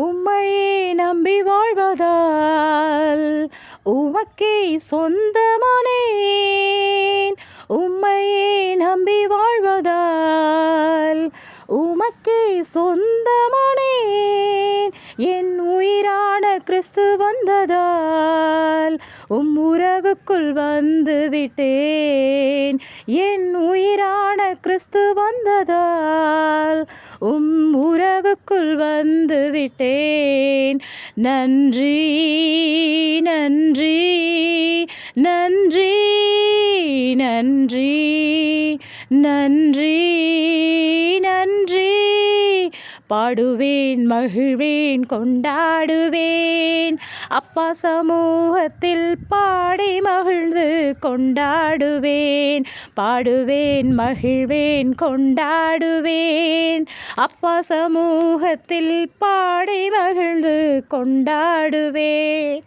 உம்மையே நம்பி வாழ்வதால் உமக்கே சொந்தமானேன். உம்மையே நம்பி வாழ்வதால் உமக்கே சொந்தமானேன். என் உயிரான கிறிஸ்து வந்ததால் உறவுக்குள் வந்து விட்டேன். என் உயிரான கிறிஸ்து வந்ததால் உறவுக்குள் வந்து விட்டேன். நன்றி நன்றி நன்றி நன்றி நன்றி நன்றி. பாடுவேன் மகிழ்வேன் கொண்டாடுவேன், அப்பா சமூகத்தில் பாடி மகிழ்ந்து கொண்டாடுவேன். பாடுவேன் மகிழ்வேன் கொண்டாடுவேன், அப்பா சமூகத்தில் பாடி மகிழ்ந்து கொண்டாடுவேன்.